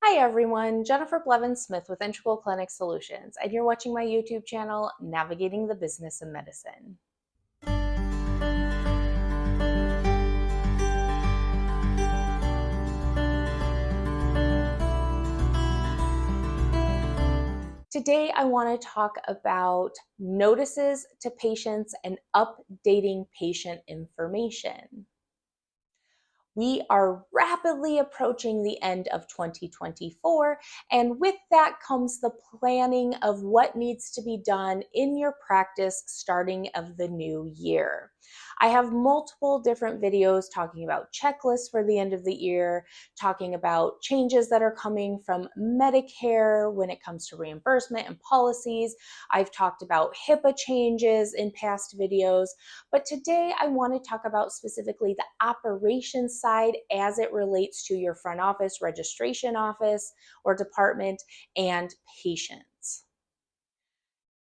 Hi everyone, Jennifer Blevins-Smith with Integral Clinic Solutions, and you're watching my YouTube channel, Navigating the Business of Medicine. Today I want to talk about notices to patients and updating patient information. We are rapidly approaching the end of 2024, and with that comes the planning of what needs to be done in your practice starting of the new year. I have multiple different videos talking about checklists for the end of the year, talking about changes that are coming from Medicare when it comes to reimbursement and policies. I've talked about HIPAA changes in past videos, but today I want to talk about specifically the operations side as it relates to your front office, registration office, or department, and patients.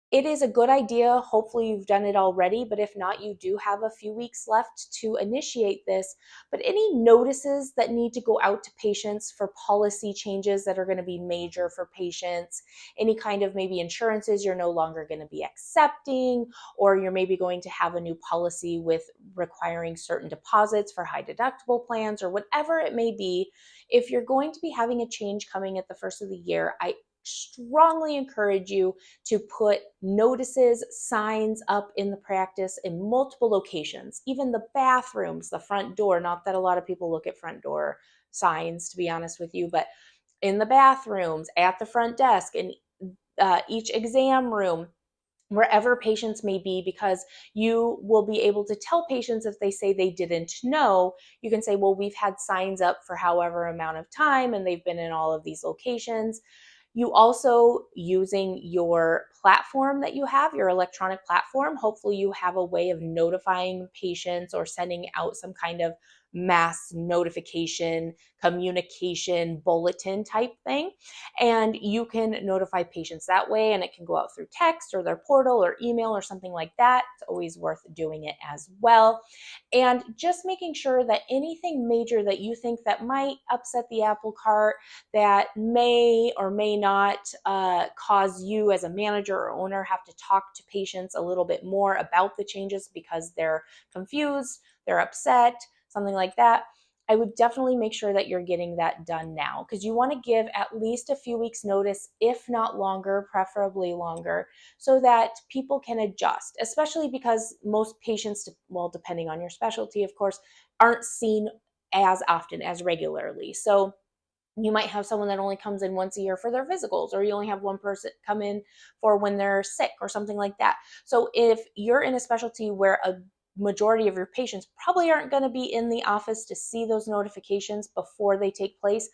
It is a good idea. Hopefully you've done it already, but if not, you do have a few weeks left to initiate this. But any notices that need to go out to patients for policy changes that are going to be major for patients, any kind of maybe insurances you're no longer going to be accepting, or you're maybe going to have a new policy with requiring certain deposits for high deductible plans, or whatever it may be. If you're going to be having a change coming at the first of the year, I strongly encourage you to put notices, signs up in the practice in multiple locations, even the bathrooms, the front door. Not that a lot of people look at front door signs, to be honest with you, but in the bathrooms, at the front desk, in each exam room, wherever patients may be, because you will be able to tell patients if they say they didn't know. You can say, well, we've had signs up for however amount of time and they've been in all of these locations. You also, using your platform that you have, your electronic platform, hopefully you have a way of notifying patients or sending out some kind of mass notification, communication, bulletin type thing. And you can notify patients that way, and it can go out through text or their portal or email or something like that. It's always worth doing it as well. And just making sure that anything major that you think that might upset the apple cart, that may or may not cause you as a manager or owner have to talk to patients a little bit more about the changes because they're confused, they're upset, something like that, I would definitely make sure that you're getting that done now, because you want to give at least a few weeks notice, if not longer, preferably longer, so that people can adjust, especially because most patients, well, depending on your specialty, of course, aren't seen as often, as regularly. So you might have someone that only comes in once a year for their physicals, or you only have one person come in for when they're sick or something like that. So if you're in a specialty where a majority of your patients probably aren't going to be in the office to see those notifications before they take place,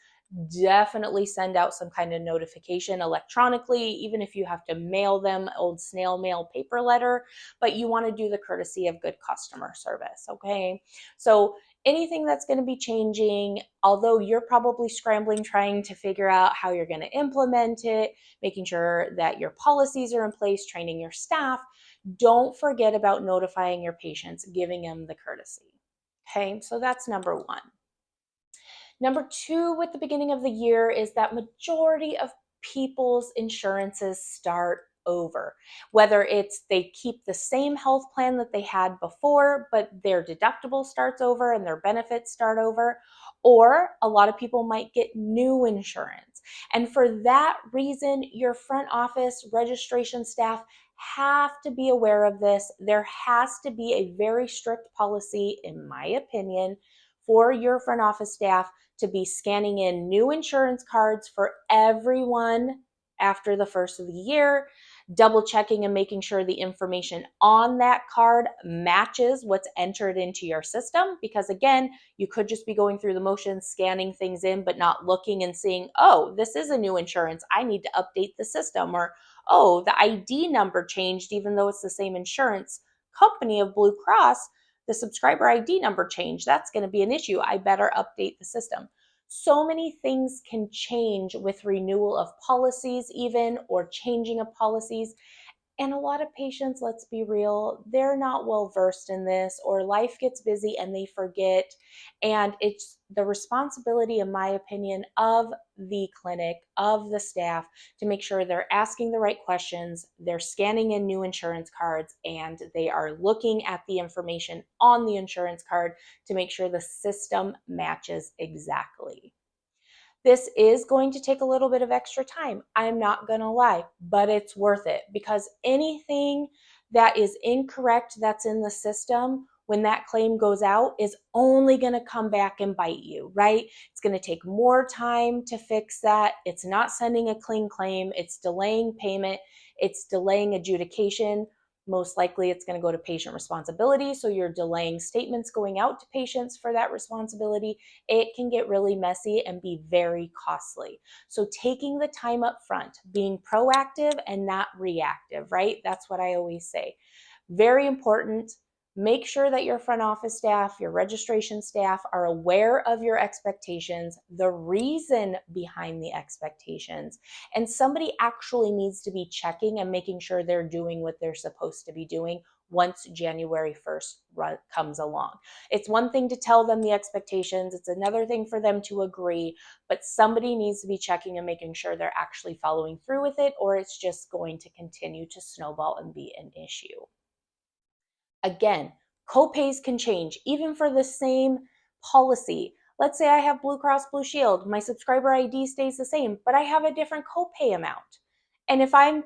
definitely send out some kind of notification electronically, even if you have to mail them, old snail mail paper letter, but you want to do the courtesy of good customer service, okay? So anything that's going to be changing, although you're probably scrambling trying to figure out how you're going to implement it, making sure that your policies are in place, training your staff, don't forget about notifying your patients, giving them the courtesy. Okay, so that's number one. Number two, with the beginning of the year, is that majority of people's insurances start over. Whether it's they keep the same health plan that they had before, but their deductible starts over and their benefits start over, or a lot of people might get new insurance. And for that reason, your front office registration staff have to be aware of this. There has to be a very strict policy, in my opinion, for your front office staff to be scanning in new insurance cards for everyone after the first of the year, double checking and making sure the information on that card matches what's entered into your system. Because again, you could just be going through the motions, scanning things in, but not looking and seeing, oh, this is a new insurance, I need to update the system. Or, oh, the ID number changed even though it's the same insurance company of Blue Cross, the subscriber ID number changed. That's going to be an issue. I better update the system. So many things can change with renewal of policies even, or changing of policies. And a lot of patients, let's be real, they're not well versed in this, or life gets busy and they forget. And it's the responsibility, in my opinion, of the clinic, of the staff, to make sure they're asking the right questions, they're scanning in new insurance cards, and they are looking at the information on the insurance card to make sure the system matches exactly. This is going to take a little bit of extra time. I'm not going to lie, but it's worth it, because anything that is incorrect that's in the system when that claim goes out is only going to come back and bite you, right? It's going to take more time to fix that. It's not sending a clean claim. It's delaying payment. It's delaying adjudication. Most likely it's going to go to patient responsibility. So you're delaying statements going out to patients for that responsibility. It can get really messy and be very costly. So taking the time up front, being proactive and not reactive, right? That's what I always say. Very important. Make sure that your front office staff, your registration staff are aware of your expectations, the reason behind the expectations, and somebody actually needs to be checking and making sure they're doing what they're supposed to be doing once January 1st comes along. It's one thing to tell them the expectations, it's another thing for them to agree, but somebody needs to be checking and making sure they're actually following through with it, or it's just going to continue to snowball and be an issue. Again, copays can change even for the same policy. Let's say I have Blue Cross Blue Shield, my subscriber ID stays the same, but I have a different copay amount. And if I'm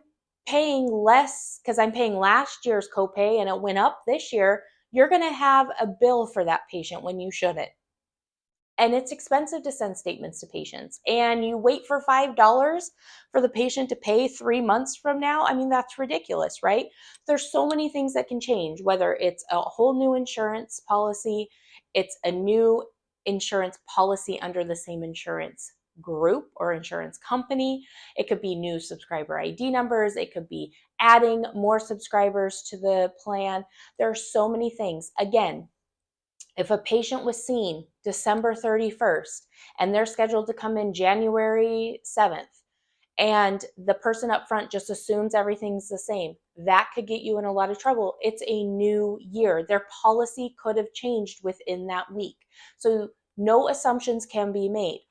paying less because I'm paying last year's copay and it went up this year, you're going to have a bill for that patient when you shouldn't. And it's expensive to send statements to patients. And you wait for $5 for the patient to pay 3 months from now. I mean, that's ridiculous, right? There's so many things that can change, whether it's a whole new insurance policy, it's a new insurance policy under the same insurance group or insurance company. It could be new subscriber ID numbers. It could be adding more subscribers to the plan. There are so many things. Again, if a patient was seen December 31st and they're scheduled to come in January 7th, and the person up front just assumes everything's the same, that could get you in a lot of trouble. It's a new year. Their policy could have changed within that week. So no assumptions can be made.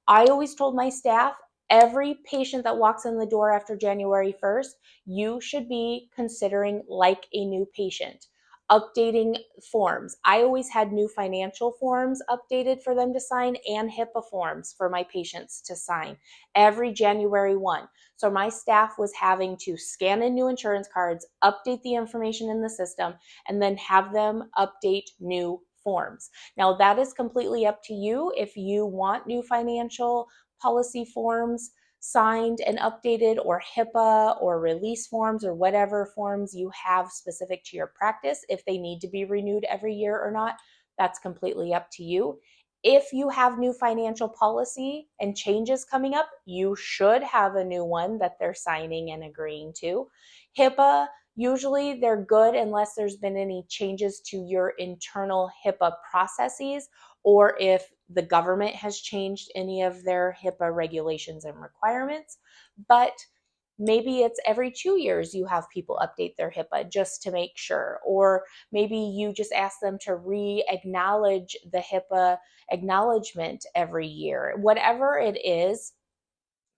I always told my staff, every patient that walks in the door after January 1st, you should be considering like a new patient. Updating forms. I always had new financial forms updated for them to sign and HIPAA forms for my patients to sign every January 1. So my staff was having to scan in new insurance cards, update the information in the system, and then have them update new forms. Now, that is completely up to you if you want new financial policy forms signed and updated, or HIPAA or release forms, or whatever forms you have specific to your practice. If they need to be renewed every year or not, that's completely up to you. If you have new financial policy and changes coming up, you should have a new one that they're signing and agreeing to. HIPAA, usually they're good unless there's been any changes to your internal HIPAA processes, or if the government has changed any of their HIPAA regulations and requirements. But maybe it's every 2 years you have people update their HIPAA just to make sure, or maybe you just ask them to re-acknowledge the HIPAA acknowledgement every year. Whatever it is,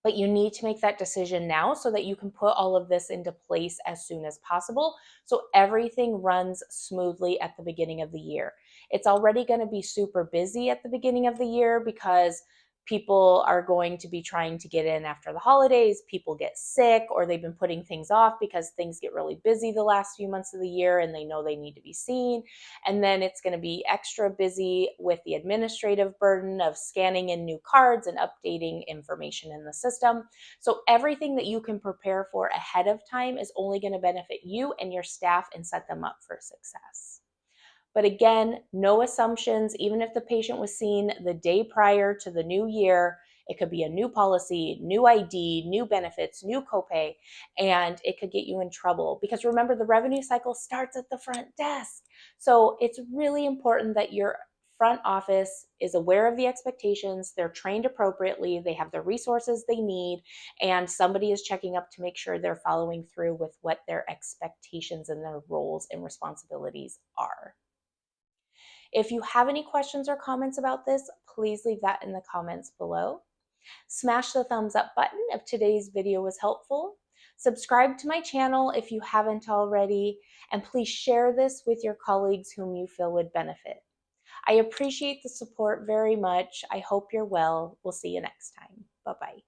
but you need to make that decision now so that you can put all of this into place as soon as possible, so everything runs smoothly at the beginning of the year. It's already going to be super busy at the beginning of the year because people are going to be trying to get in after the holidays. People get sick, or they've been putting things off because things get really busy the last few months of the year and they know they need to be seen. And then it's going to be extra busy with the administrative burden of scanning in new cards and updating information in the system. So everything that you can prepare for ahead of time is only going to benefit you and your staff and set them up for success. But again, no assumptions. Even if the patient was seen the day prior to the new year, it could be a new policy, new ID, new benefits, new copay, and it could get you in trouble. Because remember, the revenue cycle starts at the front desk. So it's really important that you're front office is aware of the expectations, they're trained appropriately, they have the resources they need, and somebody is checking up to make sure they're following through with what their expectations and their roles and responsibilities are. If you have any questions or comments about this, please leave that in the comments below. Smash the thumbs up button if today's video was helpful. Subscribe to my channel if you haven't already, and please share this with your colleagues whom you feel would benefit. I appreciate the support very much. I hope you're well. We'll see you next time. Bye-bye.